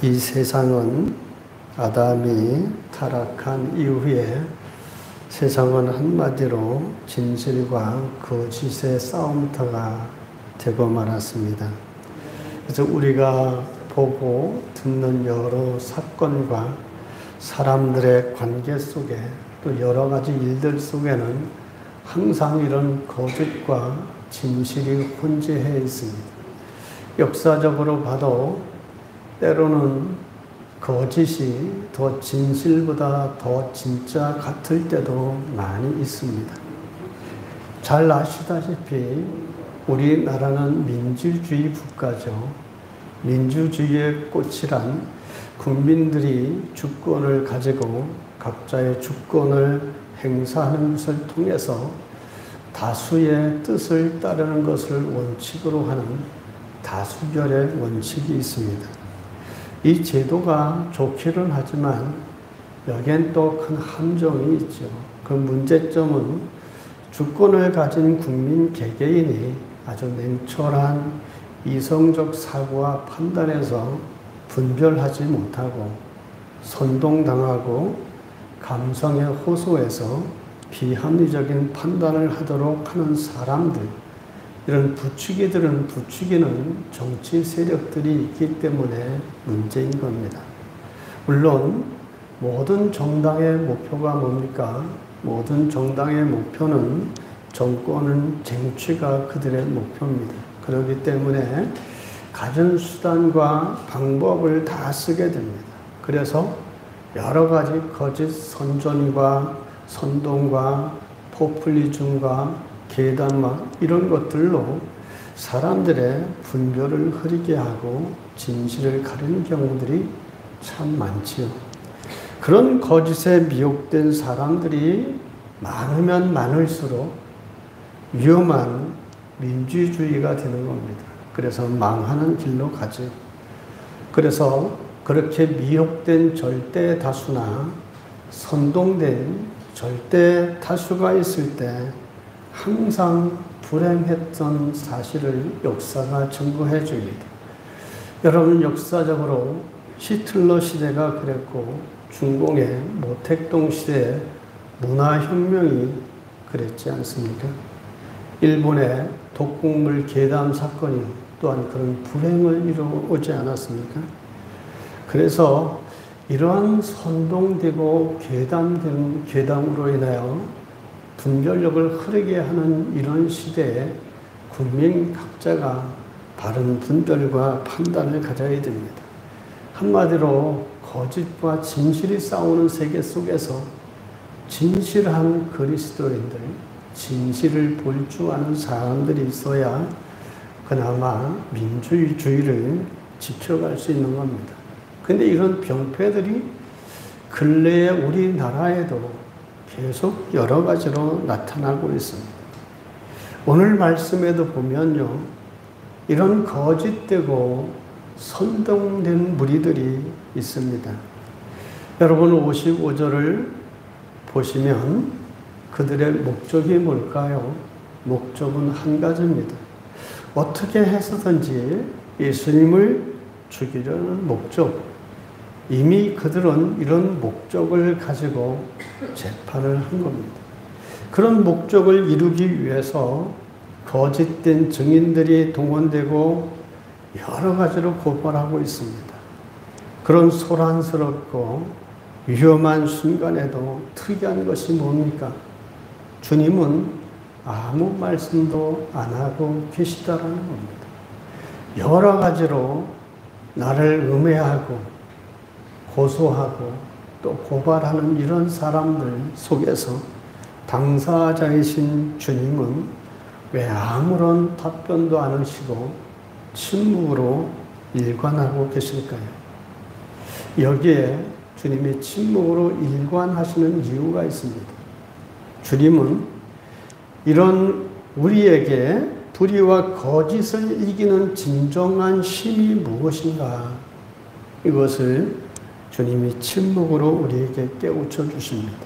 이 세상은 아담이 타락한 이후에 세상은 한마디로 진실과 거짓의 싸움터가 되고 말았습니다. 그래서 우리가 보고 듣는 여러 사건과 사람들의 관계 속에 또 여러 가지 일들 속에는 항상 이런 거짓과 진실이 혼재해 있습니다. 역사적으로 봐도 때로는 거짓이 더 진실보다 더 진짜 같을 때도 많이 있습니다. 잘 아시다시피 우리나라는 민주주의 국가죠. 민주주의의 꽃이란 국민들이 주권을 가지고 각자의 주권을 행사하는 것을 통해서 다수의 뜻을 따르는 것을 원칙으로 하는 다수결의 원칙이 있습니다. 이 제도가 좋기는 하지만 여기엔 또 큰 함정이 있죠. 그 문제점은 주권을 가진 국민 개개인이 아주 냉철한 이성적 사고와 판단에서 분별하지 못하고 선동당하고 감성에 호소해서 비합리적인 판단을 하도록 하는 사람들, 이런 부추기들은 부추기는 정치 세력들이 있기 때문에 문제인 겁니다. 물론 모든 정당의 목표가 뭡니까? 모든 정당의 목표는 정권은 쟁취가 그들의 목표입니다. 그렇기 때문에 가진 수단과 방법을 다 쓰게 됩니다. 그래서 여러 가지 거짓 선전과 선동과 포퓰리즘과 계단마 이런 것들로 사람들의 분별을 흐리게 하고 진실을 가리는 경우들이 참 많지요. 그런 거짓에 미혹된 사람들이 많으면 많을수록 위험한 민주주의가 되는 겁니다. 그래서 망하는 길로 가죠. 그래서 그렇게 미혹된 절대 다수나 선동된 절대 다수가 있을 때 항상 불행했던 사실을 역사가 증거해 줍니다. 여러분, 역사적으로 히틀러 시대가 그랬고 중공의 모택동 시대의 문화혁명이 그랬지 않습니까? 일본의 독극물 계담 사건이 또한 그런 불행을 이루어오지 않았습니까? 그래서 이러한 선동되고 괴담으로 인하여 분별력을 흐르게 하는 이런 시대에 국민 각자가 바른 분별과 판단을 가져야 됩니다. 한마디로 거짓과 진실이 싸우는 세계 속에서 진실한 그리스도인들, 진실을 볼 줄 아는 사람들이 있어야 그나마 민주주의를 지켜갈 수 있는 겁니다. 근데 이런 병폐들이 근래에 우리나라에도 계속 여러 가지로 나타나고 있습니다. 오늘 말씀에도 보면요, 이런 거짓되고 선동된 무리들이 있습니다. 여러분 55절을 보시면 그들의 목적이 뭘까요? 목적은 한 가지입니다. 어떻게 해서든지 예수님을 죽이려는 목적. 이미 그들은 이런 목적을 가지고 재판을 한 겁니다. 그런 목적을 이루기 위해서 거짓된 증인들이 동원되고 여러 가지로 고발하고 있습니다. 그런 소란스럽고 위험한 순간에도 특이한 것이 뭡니까? 주님은 아무 말씀도 안 하고 계시다라는 겁니다. 여러 가지로 나를 음해하고 고소하고 또 고발하는 이런 사람들 속에서 당사자이신 주님은 왜 아무런 답변도 안 하시고 침묵으로 일관하고 계실까요? 여기에 주님이 침묵으로 일관하시는 이유가 있습니다. 주님은 이런 우리에게 불의와 거짓을 이기는 진정한 힘이 무엇인가, 이것을 주님이 침묵으로 우리에게 깨우쳐 주십니다.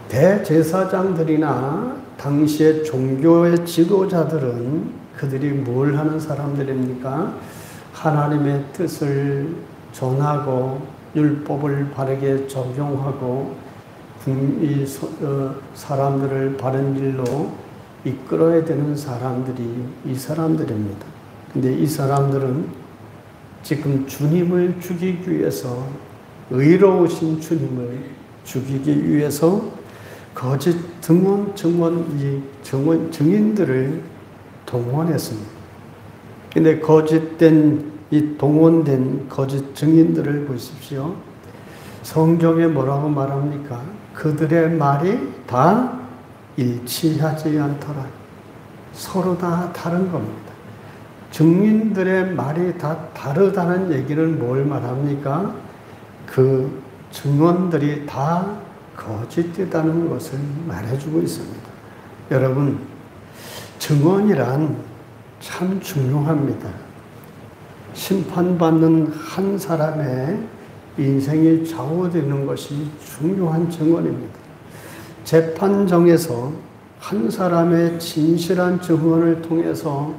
대제사장들이나 당시의 종교의 지도자들은 그들이 뭘 하는 사람들입니까? 하나님의 뜻을 전하고 율법을 바르게 적용하고 사람들을 바른 길로 이끌어야 되는 사람들이 이 사람들입니다. 근데 이 사람들은 지금 주님을 죽이기 위해서, 의로우신 주님을 죽이기 위해서 거짓 증인들을 동원했습니다. 근데 동원된 거짓 증인들을 보십시오. 성경에 뭐라고 말합니까? 그들의 말이 다 일치하지 않더라. 서로 다 다른 겁니다. 증인들의 말이 다 다르다는 얘기는 뭘 말합니까? 그 증언들이 다 거짓되다는 것을 말해주고 있습니다. 여러분, 증언이란 참 중요합니다. 심판받는 한 사람의 인생이 좌우되는 것이 중요한 증언입니다. 재판정에서 한 사람의 진실한 증언을 통해서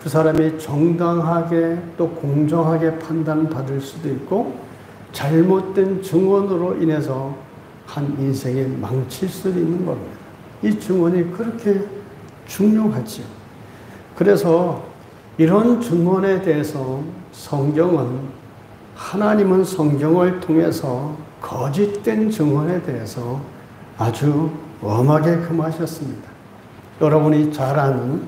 그 사람이 정당하게 또 공정하게 판단받을 수도 있고, 잘못된 증언으로 인해서 한 인생이 망칠 수도 있는 겁니다. 이 증언이 그렇게 중요하죠. 그래서 이런 증언에 대해서 하나님은 성경을 통해서 거짓된 증언에 대해서 아주 엄하게 금하셨습니다. 여러분이 잘 아는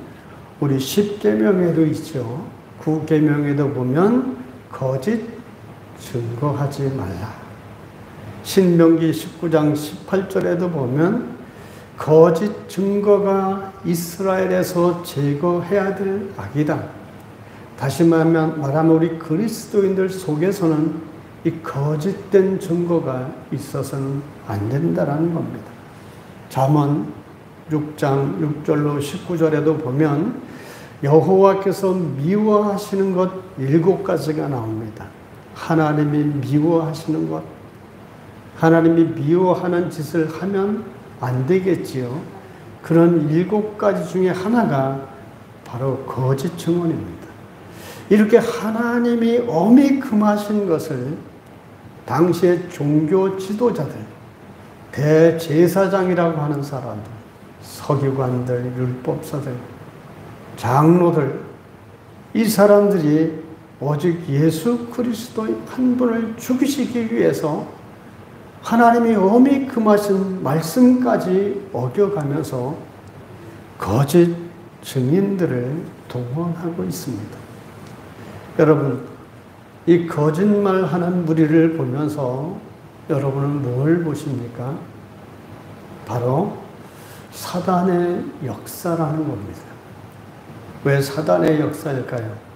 우리 10계명에도 있죠. 9계명에도 보면 거짓 증거하지 말라. 신명기 19장 18절에도 보면 거짓 증거가 이스라엘에서 제거해야 될 악이다. 다시 말하면 우리 그리스도인들 속에서는 이 거짓된 증거가 있어서는 안 된다라는 겁니다. 잠언 6장 6절로 19절에도 보면 여호와께서 미워하시는 것 7가지가 나옵니다. 하나님이 미워하시는 것, 하나님이 미워하는 짓을 하면 안 되겠지요. 그런 7가지 중에 하나가 바로 거짓 증언입니다. 이렇게 하나님이 엄히 금하신 것을 당시의 종교 지도자들, 대제사장이라고 하는 사람들, 서기관들, 율법사들, 장로들, 이 사람들이 오직 예수 그리스도 한 분을 죽이시기 위해서 하나님이 엄히 금하신 말씀까지 어겨가면서 거짓 증인들을 동원하고 있습니다. 여러분, 이 거짓말하는 무리를 보면서 여러분은 뭘 보십니까? 바로 사단의 역사라는 겁니다. 왜 사단의 역사일까요?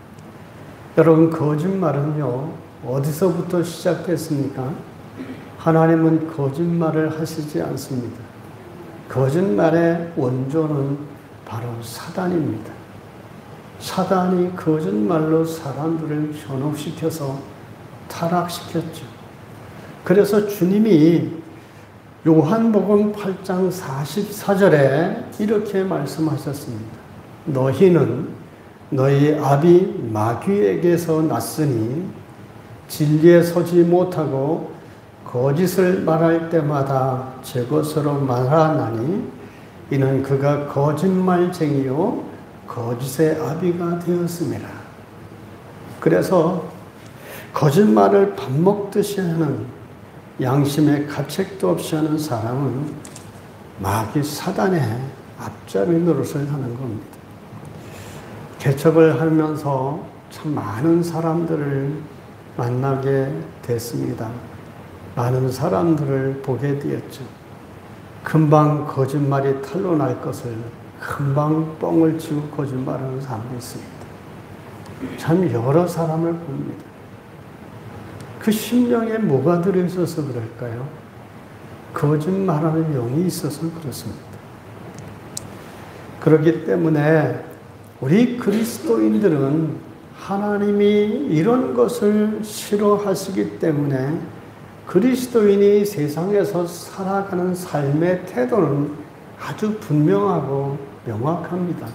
여러분, 거짓말은요, 어디서부터 시작됐습니까? 하나님은 거짓말을 하시지 않습니다. 거짓말의 원조는 바로 사단입니다. 사단이 거짓말로 사람들을 현혹시켜서 타락시켰죠. 그래서 주님이 요한복음 8장 44절에 이렇게 말씀하셨습니다. 너희는 너희 아비 마귀에게서 났으니 진리에 서지 못하고 거짓을 말할 때마다 제 것으로 말하나니 이는 그가 거짓말쟁이요 거짓의 아비가 되었습니다. 그래서 거짓말을 밥 먹듯이 하는, 양심의 가책도 없이 하는 사람은 마귀 사단의 앞잡이 노릇을 하는 겁니다. 개척을 하면서 참 많은 사람들을 만나게 됐습니다. 많은 사람들을 보게 되었죠. 금방 거짓말이 탄로 날 것을 금방 뻥을 치고 거짓말하는 사람도 있습니다. 참 여러 사람을 봅니다. 그 심령에 뭐가 들어있어서 그럴까요? 거짓말하는 영이 있어서 그렇습니다. 그렇기 때문에 우리 그리스도인들은 하나님이 이런 것을 싫어하시기 때문에 그리스도인이 세상에서 살아가는 삶의 태도는 아주 분명하고 명확합니다.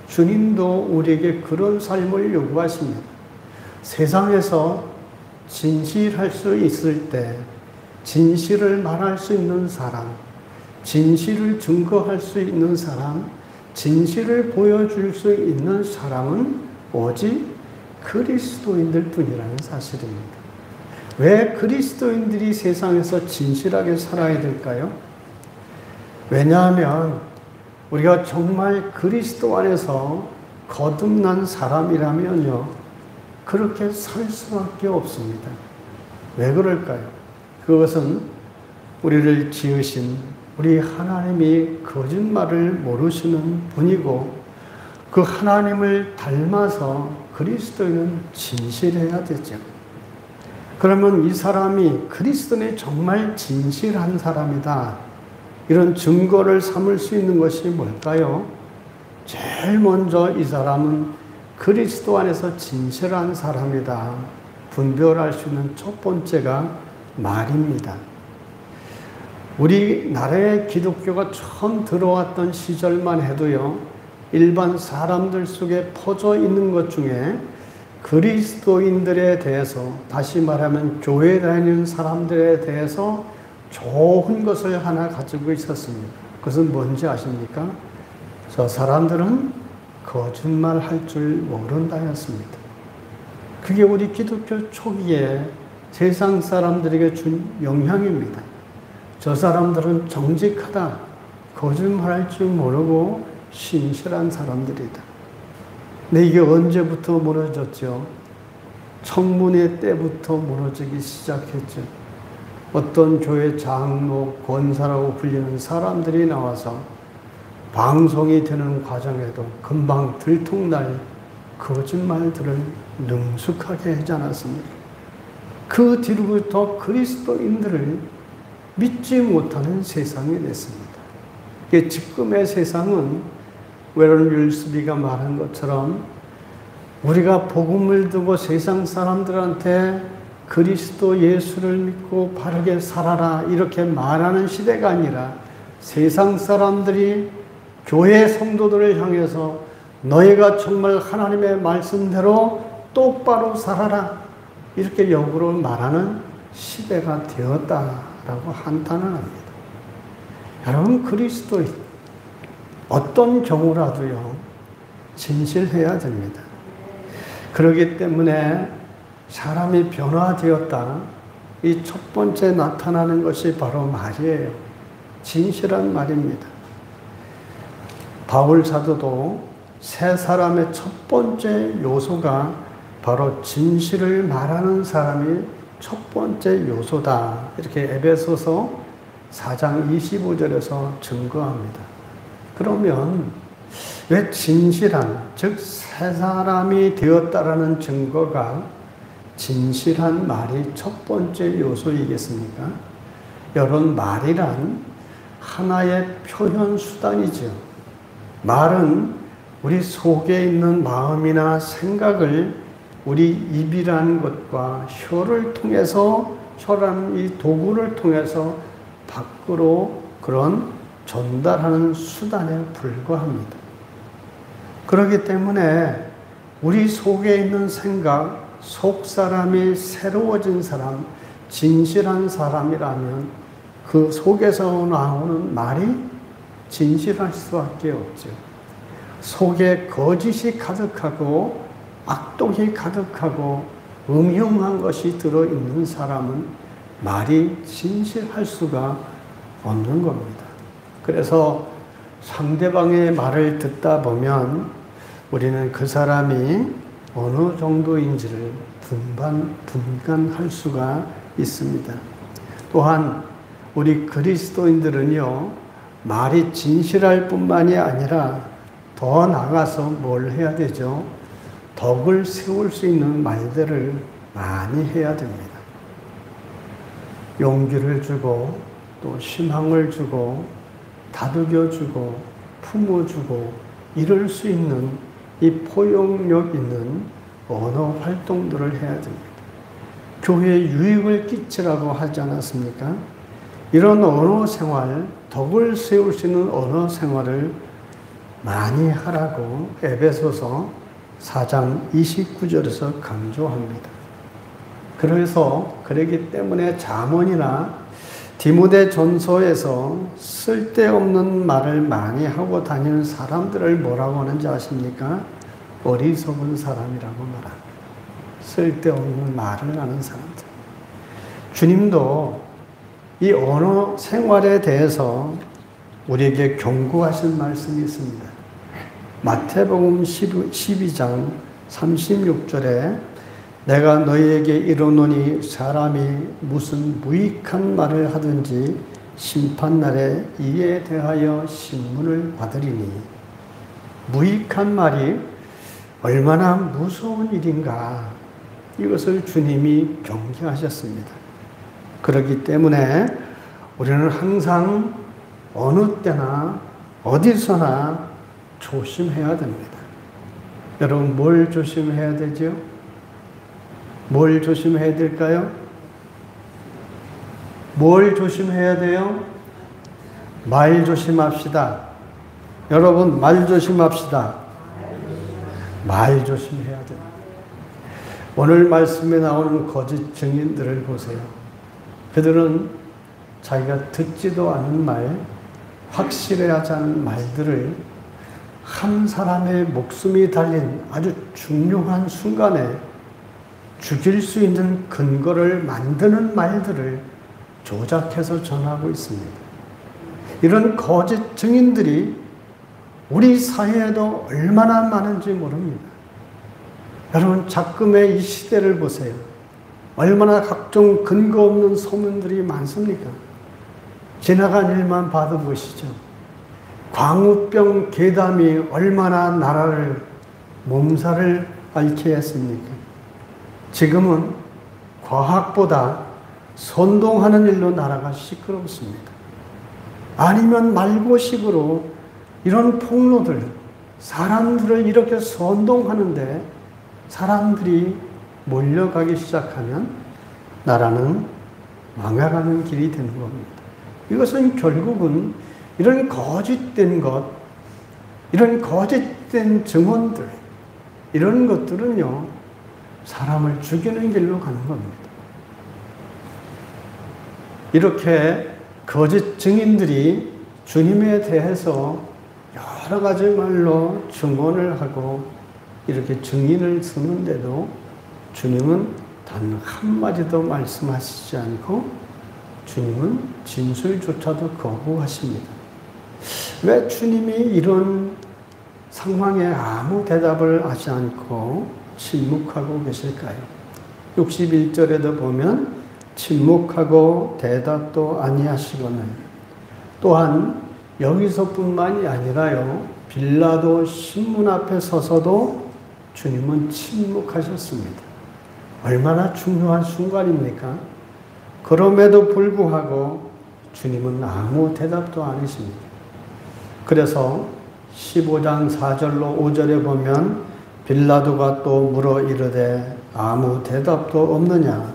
주님도 우리에게 그런 삶을 요구하십니다. 세상에서 진실할 수 있을 때 진실을 말할 수 있는 사람, 진실을 증거할 수 있는 사람, 진실을 보여줄 수 있는 사람은 오직 그리스도인들 뿐이라는 사실입니다. 왜 그리스도인들이 세상에서 진실하게 살아야 될까요? 왜냐하면 우리가 정말 그리스도 안에서 거듭난 사람이라면요, 그렇게 살 수밖에 없습니다. 왜 그럴까요? 그것은 우리를 지으신 우리 하나님이 거짓말을 모르시는 분이고, 그 하나님을 닮아서 그리스도인은 진실해야 되죠. 그러면 이 사람이 그리스도인이 정말 진실한 사람이다, 이런 증거를 삼을 수 있는 것이 뭘까요? 제일 먼저 이 사람은 그리스도 안에서 진실한 사람이다 분별할 수 있는 첫 번째가 말입니다. 우리나라에 기독교가 처음 들어왔던 시절만 해도요, 일반 사람들 속에 퍼져 있는 것 중에 그리스도인들에 대해서, 다시 말하면 교회 다니는 사람들에 대해서 좋은 것을 하나 가지고 있었습니다. 그것은 뭔지 아십니까? 저 사람들은 거짓말 할 줄 모른다였습니다. 그게 우리 기독교 초기에 세상 사람들에게 준 영향입니다. 저 사람들은 정직하다, 거짓말할 줄 모르고 신실한 사람들이다. 근데 이게 언제부터 무너졌죠? 청문회 때부터 무너지기 시작했죠. 어떤 교회 장로, 권사라고 불리는 사람들이 나와서 방송이 되는 과정에도 금방 들통날 거짓말들을 능숙하게 하지 않았습니까? 그 뒤로부터 그리스도인들을 믿지 못하는 세상이 됐습니다. 지금의 세상은 웨런 윌스비가 말한 것처럼 우리가 복음을 두고 세상 사람들한테 그리스도 예수를 믿고 바르게 살아라 이렇게 말하는 시대가 아니라, 세상 사람들이 교회 성도들을 향해서 너희가 정말 하나님의 말씀대로 똑바로 살아라 이렇게 역으로 말하는 시대가 되었다라고 한탄을 합니다. 여러분, 그리스도인 어떤 경우라도요 진실해야 됩니다. 그렇기 때문에 사람이 변화되었다, 이 첫 번째 나타나는 것이 바로 말이에요. 진실한 말입니다. 바울 사도도 새 사람의 첫 번째 요소가 바로 진실을 말하는 사람이 첫 번째 요소다, 이렇게 에베소서 4장 25절에서 증거합니다. 그러면 왜 진실한, 즉 새 사람이 되었다라는 증거가 진실한 말이 첫 번째 요소이겠습니까? 여러분, 말이란 하나의 표현 수단이죠. 말은 우리 속에 있는 마음이나 생각을 우리 입이라는 것과 혀를 통해서, 혀라는 이 도구를 통해서 밖으로 그런 전달하는 수단에 불과합니다. 그렇기 때문에 우리 속에 있는 생각, 속 사람이 새로워진 사람, 진실한 사람이라면 그 속에서 나오는 말이 진실할 수밖에 없죠. 속에 거짓이 가득하고 악독이 가득하고 음흉한 것이 들어있는 사람은 말이 진실할 수가 없는 겁니다. 그래서 상대방의 말을 듣다 보면 우리는 그 사람이 어느 정도인지를 분간할 수가 있습니다. 또한 우리 그리스도인들은요, 말이 진실할 뿐만이 아니라 더 나아가서 뭘 해야 되죠? 덕을 세울 수 있는 말들을 많이 해야 됩니다. 용기를 주고 또 희망을 주고 다독여주고 품어주고 이럴 수 있는 이 포용력 있는 언어 활동들을 해야 됩니다. 교회에 유익을 끼치라고 하지 않았습니까? 이런 언어 생활, 덕을 세울 수 있는 언어 생활을 많이 하라고 에베소서 4장 29절에서 강조합니다. 그래서 그러기 때문에 잠언이나 디모데 전서에서 쓸데없는 말을 많이 하고 다니는 사람들을 뭐라고 하는지 아십니까? 어리석은 사람이라고 말합니다. 쓸데없는 말을 하는 사람들. 주님도 이 언어 생활에 대해서 우리에게 경고하신 말씀이 있습니다. 마태복음 12장 36절에 내가 너희에게 이르노니 사람이 무슨 무익한 말을 하든지 심판날에 이에 대하여 신문을 받으리니. 무익한 말이 얼마나 무서운 일인가, 이것을 주님이 경계하셨습니다. 그렇기 때문에 우리는 항상 어느 때나 어디서나 조심해야 됩니다. 여러분, 뭘 조심해야 되죠? 뭘 조심해야 될까요? 뭘 조심해야 돼요? 말 조심합시다. 여러분, 말 조심합시다. 말 조심해야 됩니다. 오늘 말씀에 나오는 거짓 증인들을 보세요. 그들은 자기가 듣지도 않은 말, 확실하지 않은 말들을 한 사람의 목숨이 달린 아주 중요한 순간에 죽일 수 있는 근거를 만드는 말들을 조작해서 전하고 있습니다. 이런 거짓 증인들이 우리 사회에도 얼마나 많은지 모릅니다. 여러분, 작금의 이 시대를 보세요. 얼마나 각종 근거 없는 소문들이 많습니까? 지나간 일만 봐도 보시죠. 광우병 괴담이 얼마나 나라를 몸살을 앓게 했습니까? 지금은 과학보다 선동하는 일로 나라가 시끄럽습니다. 아니면 말고식으로 이런 폭로들, 사람들을 이렇게 선동하는데 사람들이 몰려가기 시작하면 나라는 망해가는 길이 되는 겁니다. 이것은 결국은 이런 거짓된 것, 이런 거짓된 증언들, 이런 것들은요, 사람을 죽이는 길로 가는 겁니다. 이렇게 거짓 증인들이 주님에 대해서 여러 가지 말로 증언을 하고 이렇게 증인을 쓰는데도 주님은 단 한마디도 말씀하시지 않고 주님은 진술조차도 거부하십니다. 왜 주님이 이런 상황에 아무 대답을 하지 않고 침묵하고 계실까요? 61절에도 보면 침묵하고 대답도 아니하시거늘, 또한 여기서뿐만이 아니라요, 빌라도 신문 앞에 서서도 주님은 침묵하셨습니다. 얼마나 중요한 순간입니까? 그럼에도 불구하고 주님은 아무 대답도 안 하십니다. 그래서 15장 4절로 5절에 보면 빌라도가 또 물어 이르되 아무 대답도 없느냐?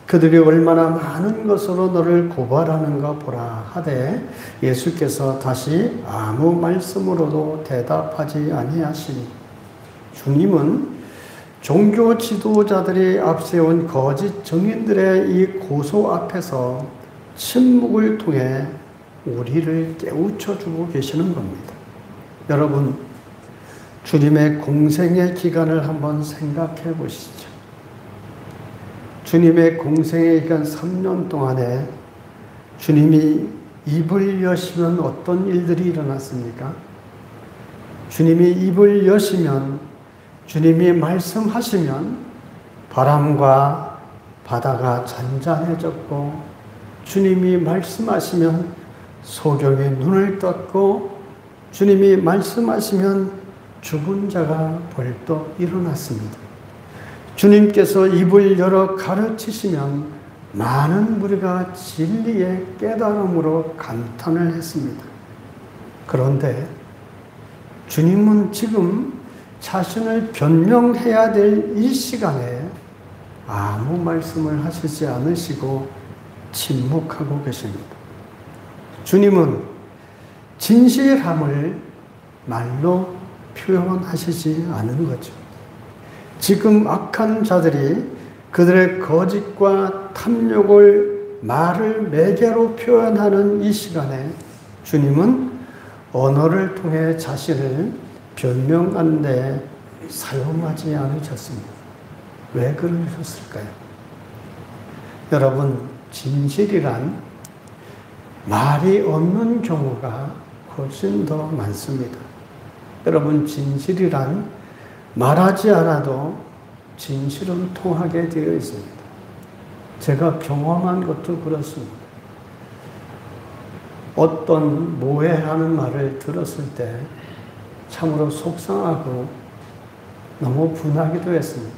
그들이 얼마나 많은 것으로 너를 고발하는가 보라 하되 예수께서 다시 아무 말씀으로도 대답하지 아니하시니. 주님은 종교 지도자들이 앞세운 거짓 증인들의 이 고소 앞에서 침묵을 통해 우리를 깨우쳐주고 계시는 겁니다. 여러분, 주님의 공생의 기간을 한번 생각해 보시죠. 주님의 공생의 기간 3년 동안에 주님이 입을 여시면 어떤 일들이 일어났습니까? 주님이 입을 여시면, 주님이 말씀하시면 바람과 바다가 잔잔해졌고, 주님이 말씀하시면 소경이 눈을 떴고, 주님이 말씀하시면 죽은 자가 벌떡 일어났습니다. 주님께서 입을 열어 가르치시면 많은 무리가 진리의 깨달음으로 감탄을 했습니다. 그런데 주님은 지금 자신을 변명해야 될 이 시간에 아무 말씀을 하시지 않으시고 침묵하고 계십니다. 주님은 진실함을 말로 표현하시지 않은 거죠. 지금 악한 자들이 그들의 거짓과 탐욕을 말을 매개로 표현하는 이 시간에 주님은 언어를 통해 자신을 변명하는 데 사용하지 않으셨습니다. 왜 그러셨을까요? 여러분, 진실이란 말이 없는 경우가 훨씬 더 많습니다. 여러분, 진실이란 말하지 않아도 진실은 통하게 되어 있습니다. 제가 경험한 것도 그렇습니다. 어떤 모해하는 말을 들었을 때 참으로 속상하고 너무 분하기도 했습니다.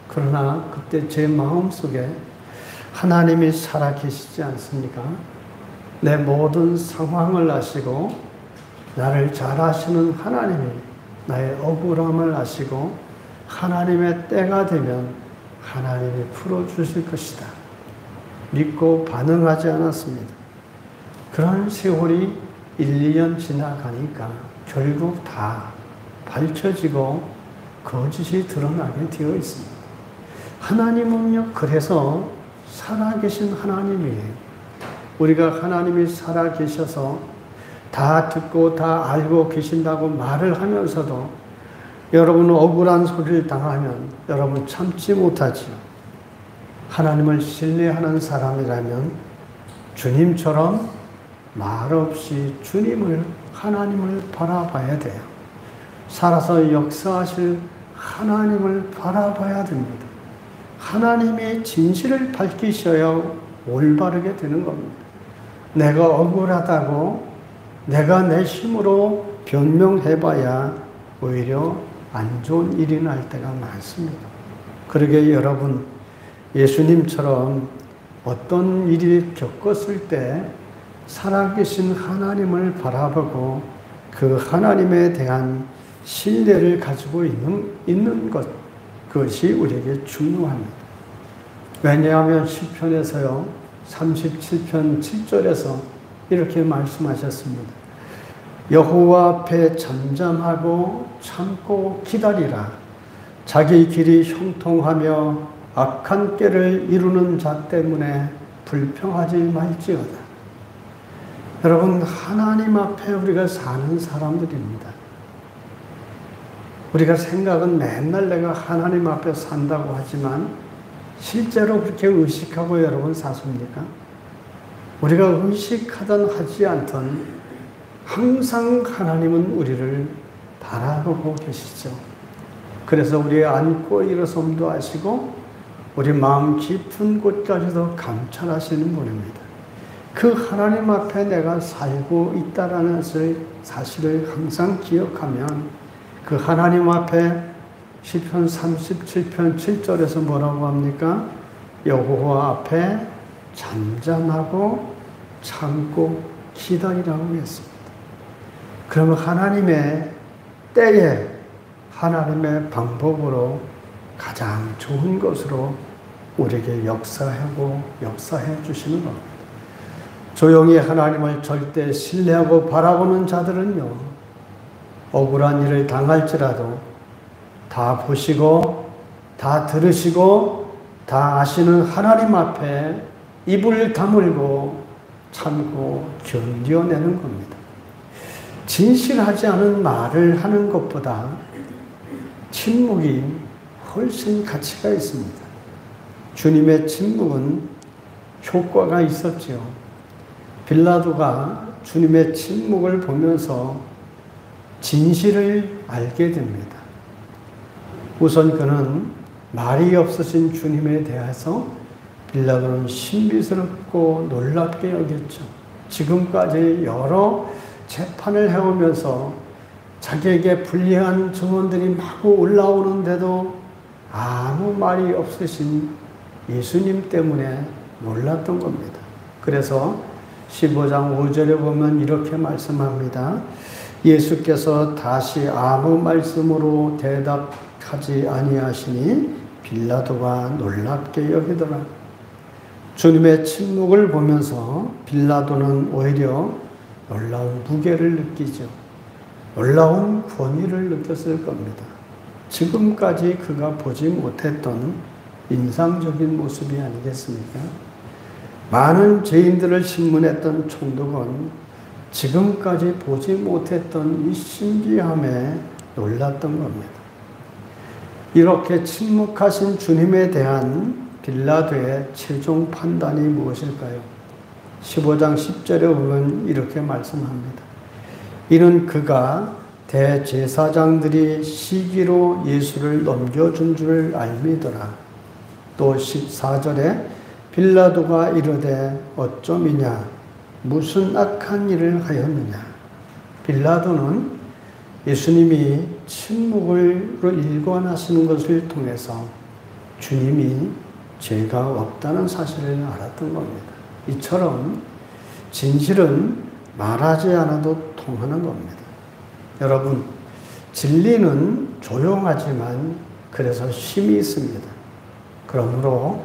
그러나 그때 제 마음속에 하나님이 살아계시지 않습니까? 내 모든 상황을 아시고 나를 잘 아시는 하나님이 나의 억울함을 아시고 하나님의 때가 되면 하나님이 풀어주실 것이다. 믿고 반응하지 않았습니다. 그런 세월이 1, 2년 지나가니까 결국 다 밝혀지고 거짓이 드러나게 되어 있습니다. 하나님은요, 그래서 살아계신 하나님이에요. 우리가 하나님이 살아계셔서 다 듣고 다 알고 계신다고 말을 하면서도 여러분 억울한 소리를 당하면 여러분 참지 못하지요. 하나님을 신뢰하는 사람이라면 주님처럼 말없이 하나님을 바라봐야 돼요. 살아서 역사하실 하나님을 바라봐야 됩니다. 하나님이 진실을 밝히셔야 올바르게 되는 겁니다. 내가 억울하다고 내가 내 힘으로 변명해봐야 오히려 안 좋은 일이 날 때가 많습니다. 그러게 여러분, 예수님처럼 어떤 일이 겪었을 때 살아계신 하나님을 바라보고 그 하나님에 대한 신뢰를 가지고 있는 것, 그것이 우리에게 중요합니다. 왜냐하면 시편에서요, 37편 7절에서 이렇게 말씀하셨습니다. 여호와 앞에 잠잠하고 참고 기다리라. 자기 길이 형통하며 악한 꾀를 이루는 자 때문에 불평하지 말지어다. 여러분, 하나님 앞에 우리가 사는 사람들입니다. 우리가 생각은 맨날 내가 하나님 앞에 산다고 하지만 실제로 그렇게 의식하고 여러분 사십니까? 우리가 의식하든 하지 않든 항상 하나님은 우리를 바라보고 계시죠. 그래서 우리의 앉고 일어섬도 아시고 우리 마음 깊은 곳까지도 감찰하시는 분입니다. 그 하나님 앞에 내가 살고 있다라는 사실을 항상 기억하면 그 하나님 앞에 시편 37편 7절에서 뭐라고 합니까? 여호와 앞에 잠잠하고 참고 기다리라고 했습니다. 그러면 하나님의 때에 하나님의 방법으로 가장 좋은 것으로 우리에게 역사해 주시는 겁니다. 조용히 하나님을 절대 신뢰하고 바라보는 자들은요, 억울한 일을 당할지라도 다 보시고 다 들으시고 다 아시는 하나님 앞에 입을 다물고 참고 견뎌내는 겁니다. 진실하지 않은 말을 하는 것보다 침묵이 훨씬 가치가 있습니다. 주님의 침묵은 효과가 있었죠. 빌라도가 주님의 침묵을 보면서 진실을 알게 됩니다. 우선 그는 말이 없으신 주님에 대해서 빌라도는 신비스럽고 놀랍게 여겼죠. 지금까지 여러 재판을 해오면서 자기에게 불리한 증언들이 마구 올라오는데도 아무 말이 없으신 예수님 때문에 놀랐던 겁니다. 그래서 15장 5절에 보면 이렇게 말씀합니다. 예수께서 다시 아무 말씀으로 대답하지 아니하시니 빌라도가 놀랍게 여기더라. 주님의 침묵을 보면서 빌라도는 오히려 놀라운 무게를 느끼죠. 놀라운 권위를 느꼈을 겁니다. 지금까지 그가 보지 못했던 인상적인 모습이 아니겠습니까? 많은 죄인들을 신문했던 총독은 지금까지 보지 못했던 이 신비함에 놀랐던 겁니다. 이렇게 침묵하신 주님에 대한 빌라도의 최종 판단이 무엇일까요? 15장 10절에 보면 이렇게 말씀합니다. 이는 그가 대제사장들이 시기로 예수를 넘겨준 줄 알미더라. 또 14절에 빌라도가 이르되 어쩌미냐 무슨 악한 일을 하였느냐. 빌라도는 예수님이 침묵으로 일관하시는 것을 통해서 주님이 죄가 없다는 사실을 알았던 겁니다. 이처럼 진실은 말하지 않아도 통하는 겁니다. 여러분, 진리는 조용하지만 그래서 힘이 있습니다. 그러므로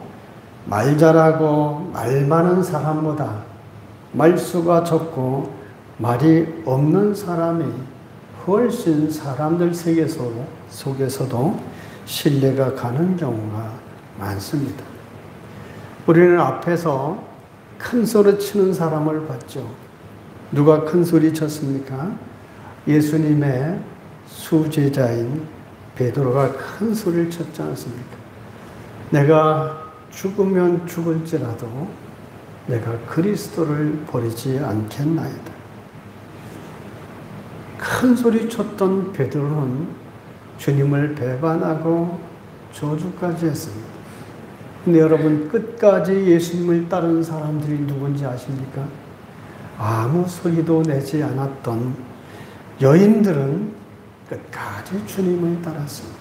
말 잘하고 말 많은 사람보다 말수가 적고 말이 없는 사람이 훨씬 사람들 속에서도 신뢰가 가는 경우가 많습니다. 우리는 앞에서 큰 소리 치는 사람을 봤죠. 누가 큰 소리 쳤습니까? 예수님의 수제자인 베드로가 큰 소리를 쳤지 않습니까? 내가 죽으면 죽을지라도 내가 그리스도를 버리지 않겠나이다. 큰 소리 쳤던 베드로는 주님을 배반하고 저주까지 했습니다. 근데 여러분, 끝까지 예수님을 따른 사람들이 누군지 아십니까? 아무 소리도 내지 않았던 여인들은 끝까지 주님을 따랐습니다.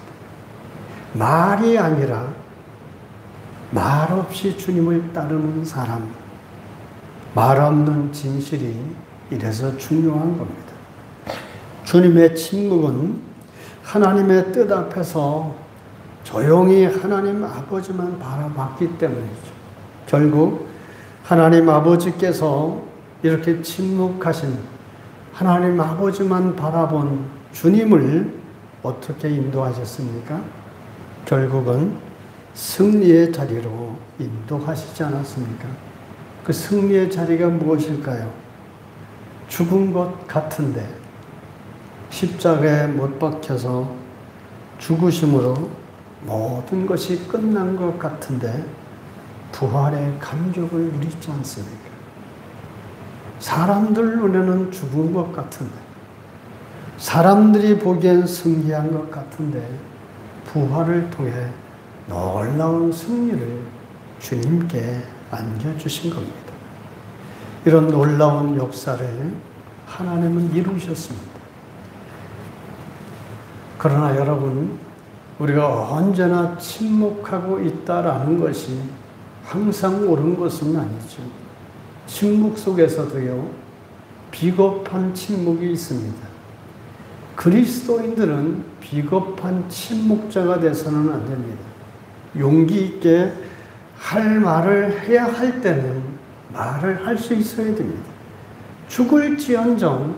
말이 아니라 말 없이 주님을 따르는 사람, 말 없는 진실이 이래서 중요한 겁니다. 주님의 침묵은 하나님의 뜻 앞에서 조용히 하나님 아버지만 바라봤기 때문이죠. 결국 하나님 아버지께서 이렇게 침묵하신 하나님 아버지만 바라본 주님을 어떻게 인도하셨습니까? 결국은 승리의 자리로 인도하시지 않았습니까? 그 승리의 자리가 무엇일까요? 죽은 것 같은데 십자가에 못 박혀서 죽으심으로 모든 것이 끝난 것 같은데 부활의 감격을 누리지 않습니까? 사람들 눈에는 죽은 것 같은데, 사람들이 보기엔 승리한 것 같은데 부활을 통해 놀라운 승리를 주님께 안겨주신 겁니다. 이런 놀라운 역사를 하나님은 이루셨습니다. 그러나 여러분, 우리가 언제나 침묵하고 있다라는 것이 항상 옳은 것은 아니죠. 침묵 속에서도요, 비겁한 침묵이 있습니다. 그리스도인들은 비겁한 침묵자가 돼서는 안 됩니다. 용기 있게 할 말을 해야 할 때는 말을 할 수 있어야 됩니다. 죽을지언정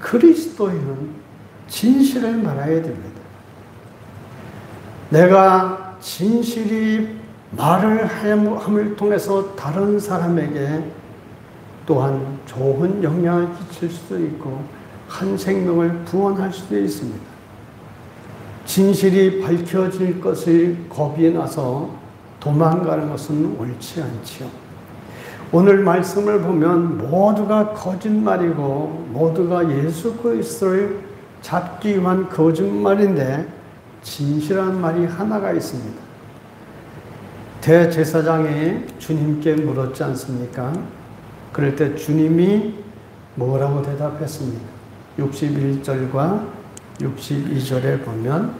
그리스도인은 진실을 말해야 됩니다. 내가 진실이 말을 함을 통해서 다른 사람에게 또한 좋은 영향을 끼칠 수도 있고 한 생명을 구원할 수도 있습니다. 진실이 밝혀질 것을 겁이 나서 도망가는 것은 옳지 않지요. 오늘 말씀을 보면 모두가 거짓말이고 모두가 예수 그리스도를 잡기 위한 거짓말인데 진실한 말이 하나가 있습니다. 대제사장이 주님께 물었지 않습니까? 그럴 때 주님이 뭐라고 대답했습니까? 61절과 62절에 보면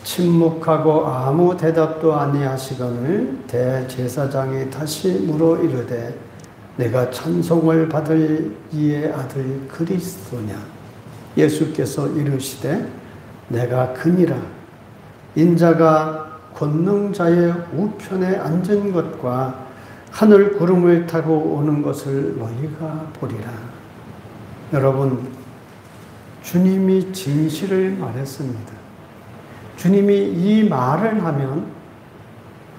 침묵하고 아무 대답도 아니하시거늘 대제사장이 다시 물어 이르되 내가 찬송을 받을 이의 아들 그리스도냐? 예수께서 이르시되 내가 그니라. 인자가 권능자의 우편에 앉은 것과 하늘 구름을 타고 오는 것을 너희가 보리라. 여러분, 주님이 진실을 말했습니다. 주님이 이 말을 하면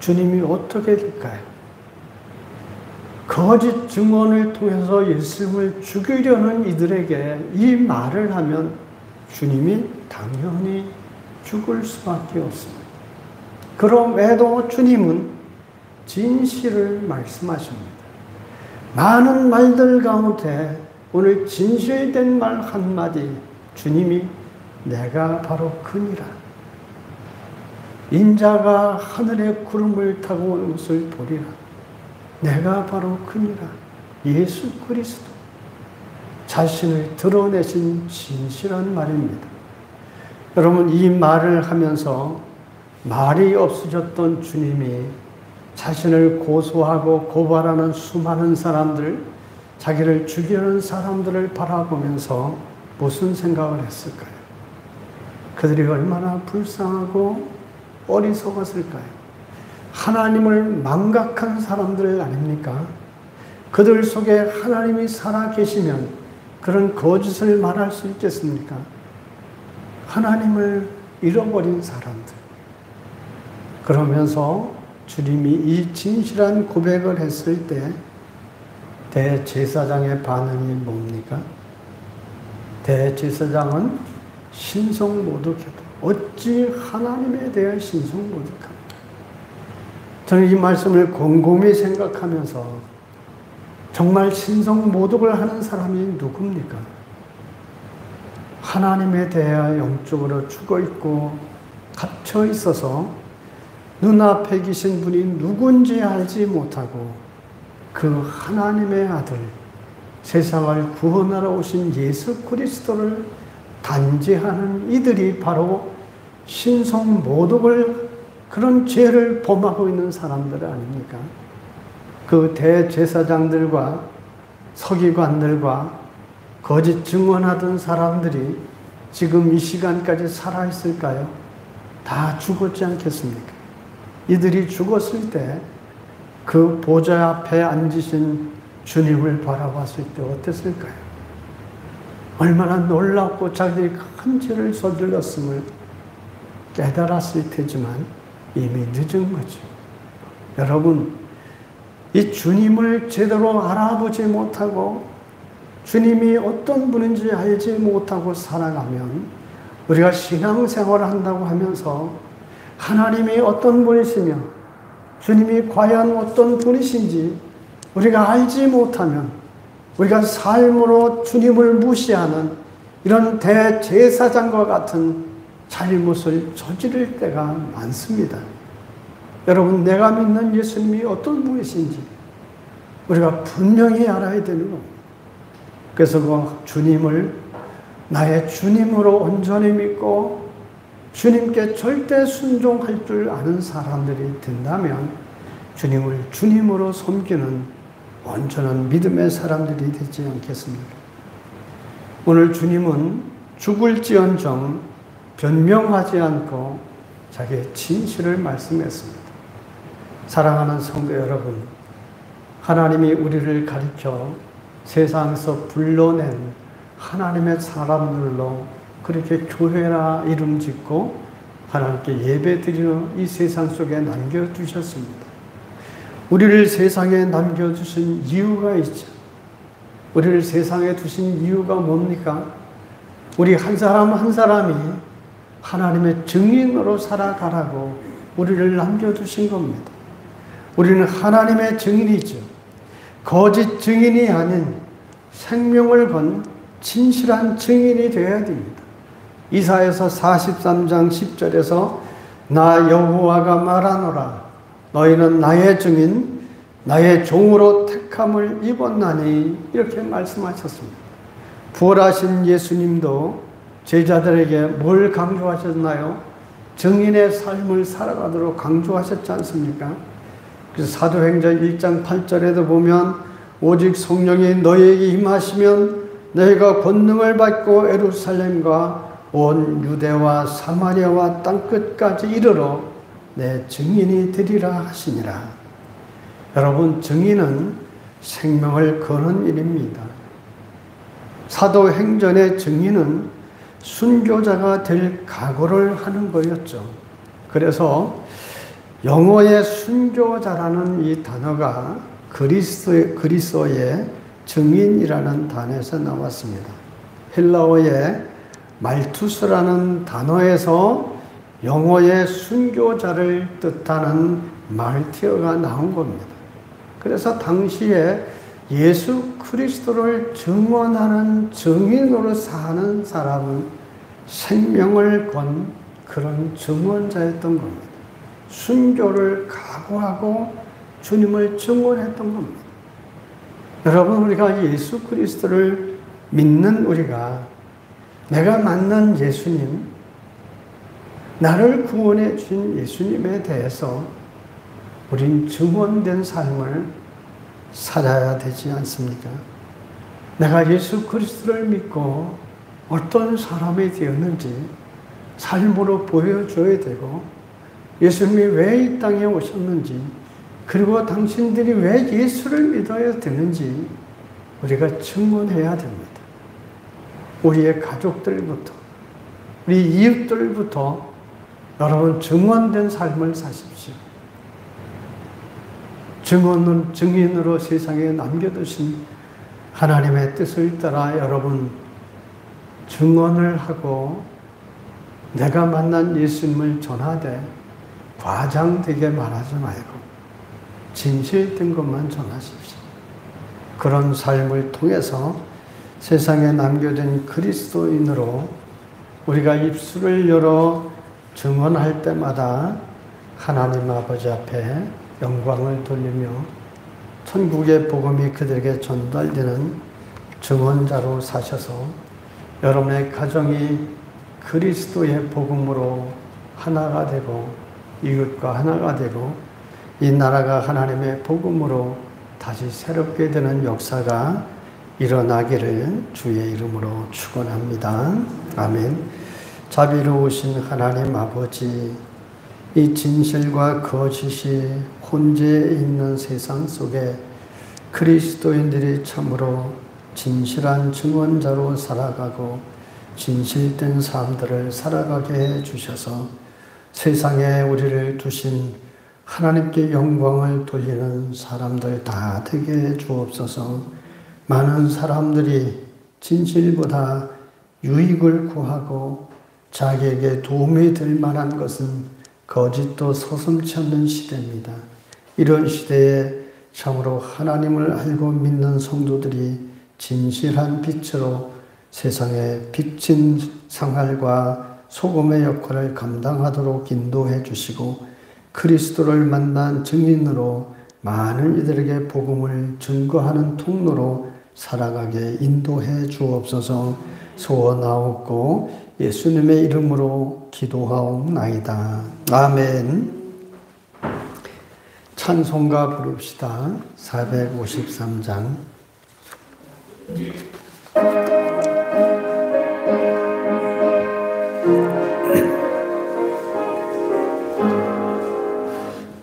주님이 어떻게 될까요? 거짓 증언을 통해서 예수님을 죽이려는 이들에게 이 말을 하면 주님이 당연히 죽을 수밖에 없습니다. 그럼에도 주님은 진실을 말씀하십니다. 많은 말들 가운데 오늘 진실된 말 한마디, 주님이 내가 바로 그니라. 인자가 하늘의 구름을 타고 오는 것을 보리라. 내가 바로 그니라. 예수 그리스도. 자신을 드러내신 진실한 말입니다. 여러분, 이 말을 하면서 말이 없어졌던 주님이 자신을 고소하고 고발하는 수많은 사람들, 자기를 죽이려는 사람들을 바라보면서 무슨 생각을 했을까요? 그들이 얼마나 불쌍하고 어리석었을까요? 하나님을 망각한 사람들 아닙니까? 그들 속에 하나님이 살아계시면 그런 거짓을 말할 수 있겠습니까? 하나님을 잃어버린 사람들. 그러면서 주님이 이 진실한 고백을 했을 때 대제사장의 반응이 뭡니까? 대제사장은 신성모독했다. 어찌 하나님에 대해 신성모독합니까? 저는 이 말씀을 곰곰이 생각하면서 정말 신성모독을 하는 사람이 누굽니까? 하나님에 대하여 영적으로 죽어있고 갇혀 있어서 눈앞에 계신 분이 누군지 알지 못하고 그 하나님의 아들, 세상을 구원하러 오신 예수 그리스도를 단죄하는 이들이 바로 신성모독을, 그런 죄를 범하고 있는 사람들 아닙니까? 그 대제사장들과 서기관들과 거짓 증언하던 사람들이 지금 이 시간까지 살아있을까요? 다 죽었지 않겠습니까? 이들이 죽었을 때 그 보좌 앞에 앉으신 주님을 바라봤을 때 어땠을까요? 얼마나 놀랍고 자기들이 큰 죄를 저질렀음을 깨달았을 테지만 이미 늦은 거죠. 여러분, 이 주님을 제대로 알아보지 못하고 주님이 어떤 분인지 알지 못하고 살아가면 우리가 신앙생활을 한다고 하면서 하나님이 어떤 분이시며 주님이 과연 어떤 분이신지 우리가 알지 못하면 우리가 삶으로 주님을 무시하는 이런 대제사장과 같은 잘못을 저지를 때가 많습니다. 여러분, 내가 믿는 예수님이 어떤 분이신지 우리가 분명히 알아야 되는 겁니다. 그래서 그 주님을 나의 주님으로 온전히 믿고 주님께 절대 순종할 줄 아는 사람들이 된다면 주님을 주님으로 섬기는 온전한 믿음의 사람들이 되지 않겠습니까? 오늘 주님은 죽을지언정 변명하지 않고 자기의 진실을 말씀했습니다. 사랑하는 성도 여러분, 하나님이 우리를 가리켜 세상에서 불러낸 하나님의 사람들로 그렇게 교회라 이름 짓고 하나님께 예배드리는 이 세상 속에 남겨두셨습니다. 우리를 세상에 남겨주신 이유가 있죠. 우리를 세상에 두신 이유가 뭡니까? 우리 한 사람 한 사람이 하나님의 증인으로 살아가라고 우리를 남겨두신 겁니다. 우리는 하나님의 증인이죠. 거짓 증인이 아닌 생명을 건 진실한 증인이 되어야 됩니다. 이사야서 43장 10절에서 나 여호와가 말하노라 너희는 나의 증인 나의 종으로 택함을 입었나니 이렇게 말씀하셨습니다. 부활하신 예수님도 제자들에게 뭘 강조하셨나요? 증인의 삶을 살아가도록 강조하셨지 않습니까? 그래서 사도행전 1장 8절에도 보면 오직 성령이 너희에게 임하시면 너희가 권능을 받고 예루살렘과 온 유대와 사마리아와 땅끝까지 이르러 내 증인이 되리라 하시니라. 여러분, 증인은 생명을 거는 일입니다. 사도행전의 증인은 순교자가 될 각오를 하는 거였죠. 그래서 영어의 순교자라는 이 단어가 그리스어의 증인이라는 단어에서 나왔습니다. 헬라어의 말투스라는 단어에서 영어의 순교자를 뜻하는 말티어가 나온 겁니다. 그래서 당시에 예수 그리스도를 증언하는 증인으로 사는 사람은 생명을 건 그런 증언자였던 겁니다. 순교를 각오하고 주님을 증언했던 겁니다. 여러분, 우리가 예수 그리스도를 믿는 우리가 내가 만난 예수님, 나를 구원해 주신 예수님에 대해서 우린 증언된 삶을 살아야 되지 않습니까? 내가 예수 그리스도를 믿고 어떤 사람이 되었는지 삶으로 보여줘야 되고, 예수님이 왜 이 땅에 오셨는지, 그리고 당신들이 왜 예수를 믿어야 되는지 우리가 증언해야 됩니다. 우리의 가족들부터, 우리 이웃들부터 여러분 증언된 삶을 사십시오. 증인으로 세상에 남겨두신 하나님의 뜻을 따라 여러분 증언을 하고 내가 만난 예수님을 전하되 과장되게 말하지 말고 진실된 것만 전하십시오. 그런 삶을 통해서 세상에 남겨진 그리스도인으로 우리가 입술을 열어 증언할 때마다 하나님 아버지 앞에 영광을 돌리며 천국의 복음이 그들에게 전달되는 증언자로 사셔서 여러분의 가정이 그리스도의 복음으로 하나가 되고 이웃과 하나가 되고 이 나라가 하나님의 복음으로 다시 새롭게 되는 역사가 일어나기를 주의 이름으로 축원합니다. 아멘. 자비로우신 하나님 아버지, 이 진실과 거짓이 혼재해 있는 세상 속에 그리스도인들이 참으로 진실한 증언자로 살아가고 진실된 삶들을 살아가게 해주셔서 세상에 우리를 두신 하나님께 영광을 돌리는 사람들 다 되게 해 주옵소서. 많은 사람들이 진실보다 유익을 구하고 자기에게 도움이 될 만한 것은 거짓도 서슴지 않는 시대입니다. 이런 시대에 참으로 하나님을 알고 믿는 성도들이 진실한 빛으로 세상에 비친 상할과 소금의 역할을 감당하도록 인도해 주시고 그리스도를 만난 증인으로 많은 이들에게 복음을 증거하는 통로로 살아가게 인도해 주옵소서. 소원하옵고 예수님의 이름으로 기도하옵나이다. 아멘. 찬송가 부릅시다. 453장.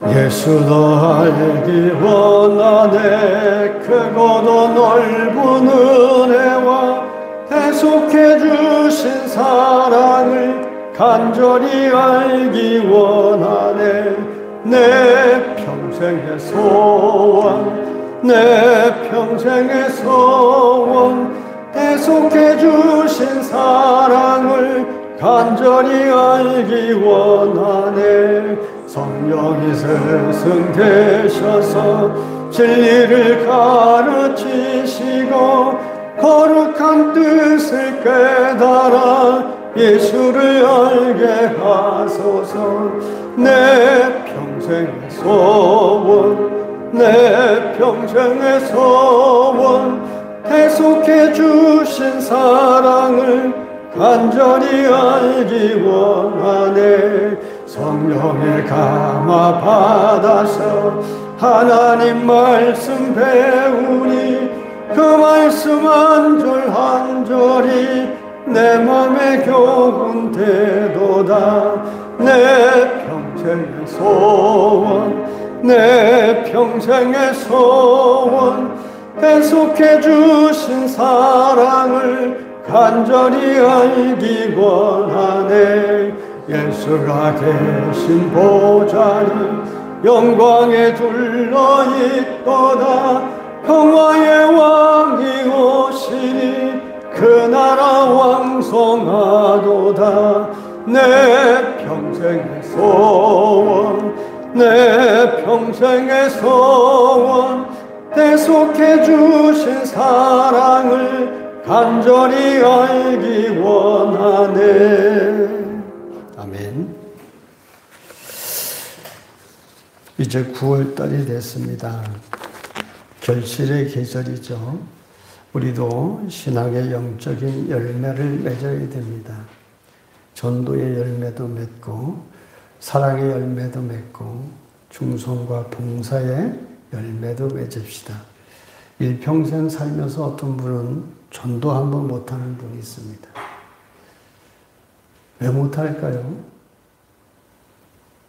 예수도 알기 원하네. 크고도 넓은 은혜와 대속해 주신 사랑을 간절히 알기 원하네. 내 평생의 소원, 내 평생의 소원, 대속해 주신 사랑을 간절히 알기 원하네. 성령이 스승되셔서 진리를 가르치시고 거룩한 뜻을 깨달아 예수를 알게 하소서. 내 평생의 소원, 내 평생의 소원, 대속해 주신 사랑을 간절히 알기 원하네. 성령의 감화 받아서 하나님 말씀 배우니 그 말씀 한 절 한 절이 내 맘에 교훈되도다. 내 평생의 소원, 내 평생의 소원, 대속해 주신 사랑을 간절히 알기 원하네. 예수가 계신 보좌는 영광에 둘러있도다. 평화의 왕이 오시니 그 나라 왕성하도다. 내 평생의 소원, 내 평생의 소원, 대속해 주신 사랑을 간절히 알기 원하네. 아멘. 이제 9월달이 됐습니다. 결실의 계절이죠. 우리도 신앙의 영적인 열매를 맺어야 됩니다. 전도의 열매도 맺고 사랑의 열매도 맺고 충성과 봉사의 열매도 맺읍시다. 일평생 살면서 어떤 분은 전도 한번 못하는 분이 있습니다. 왜 못할까요?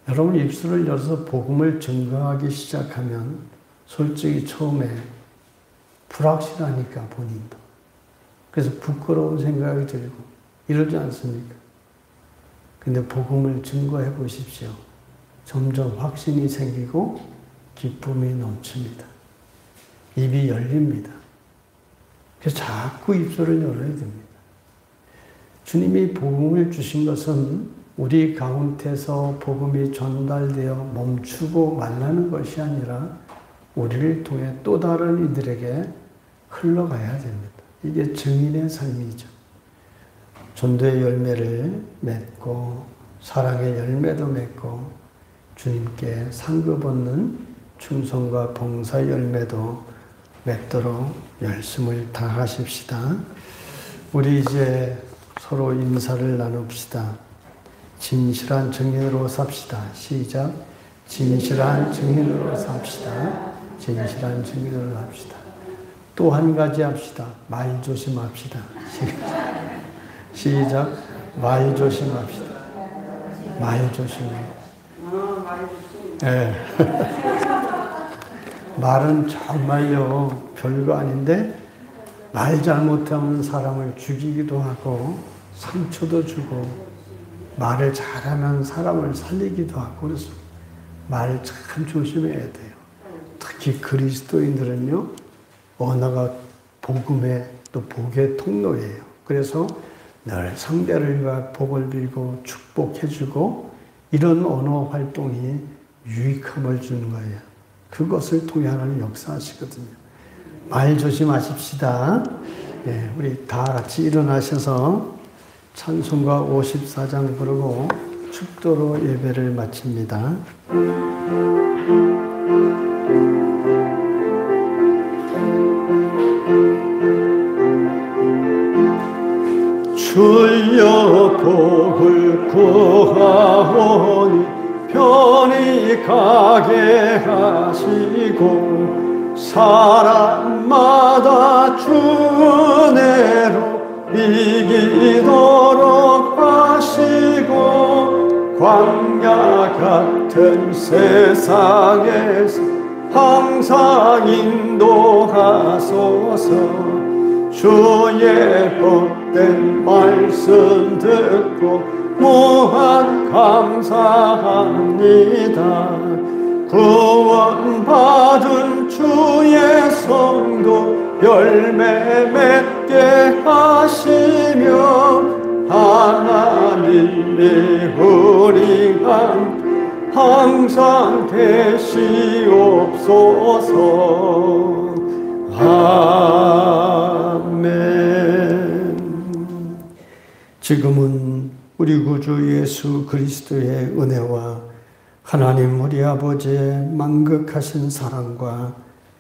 여러분, 입술을 열어서 복음을 증거하기 시작하면 솔직히 처음에 불확실하니까 본인도. 그래서 부끄러운 생각이 들고 이러지 않습니까? 근데 복음을 증거해 보십시오. 점점 확신이 생기고 기쁨이 넘칩니다. 입이 열립니다. 그래서 자꾸 입술을 열어야 됩니다. 주님이 복음을 주신 것은 우리 가운데서 복음이 전달되어 멈추고 말라는 것이 아니라 우리를 통해 또 다른 이들에게 흘러가야 됩니다. 이게 증인의 삶이죠. 전도의 열매를 맺고 사랑의 열매도 맺고 주님께 상급 얻는 충성과 봉사 열매도 맺도록 열심을 다하십시다. 우리 이제 서로 인사를 나눕시다. 진실한 증인으로 삽시다. 시작. 진실한 증인으로 삽시다. 진실한 증인으로 합시다. 또 한 가지 합시다. 말 조심합시다. 시작. 말 조심합시다. 말 조심해. 네. 말은 정말요 별거 아닌데 말 잘못하면 사람을 죽이기도 하고 상처도 주고 말을 잘하면 사람을 살리기도 하고 그래서 말 참 조심해야 돼요. 특히 그리스도인들은요 언어가 복음의 또 복의 통로예요. 그래서 늘 상대를 위해 복을 빌고 축복해주고 이런 언어 활동이 유익함을 주는 거예요. 그것을 통해 하나님 역사하시거든요. 말 조심하십시다. 네, 우리 다 같이 일어나셔서 찬송가 54장 부르고 축도로 예배를 마칩니다. 주여 복을 구하오니 편히 가게 하시고 사람마다 주 은혜로 이기도록 하시고 광야 같은 세상에서 항상 인도하소서. 주의 복된 말씀 듣고 무한 감사합니다. 구원받은 주의 성도 열매 맺게 하시며 하나님이 우리 함께 항상 계시옵소서. 아멘. 지금은 우리 구주 예수 그리스도의 은혜와 하나님 우리 아버지의 만극하신 사랑과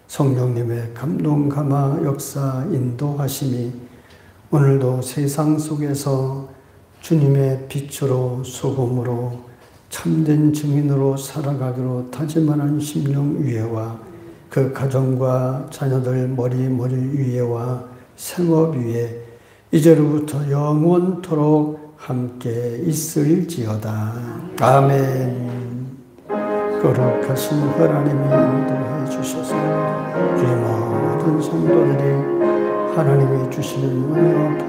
성령님의 감동 감화 역사 인도하심이 오늘도 세상 속에서 주님의 빛으로 소금으로 참된 증인으로 살아가기로 다짐하는 심령 위에와 그 가정과 자녀들 머리 위에와 생업 위에 이제로부터 영원토록 함께 있을지어다. 아멘. 거룩하신 하나님이 인도해 주셔서 우리 모든 성도들이 하나님이 주시는 은혜와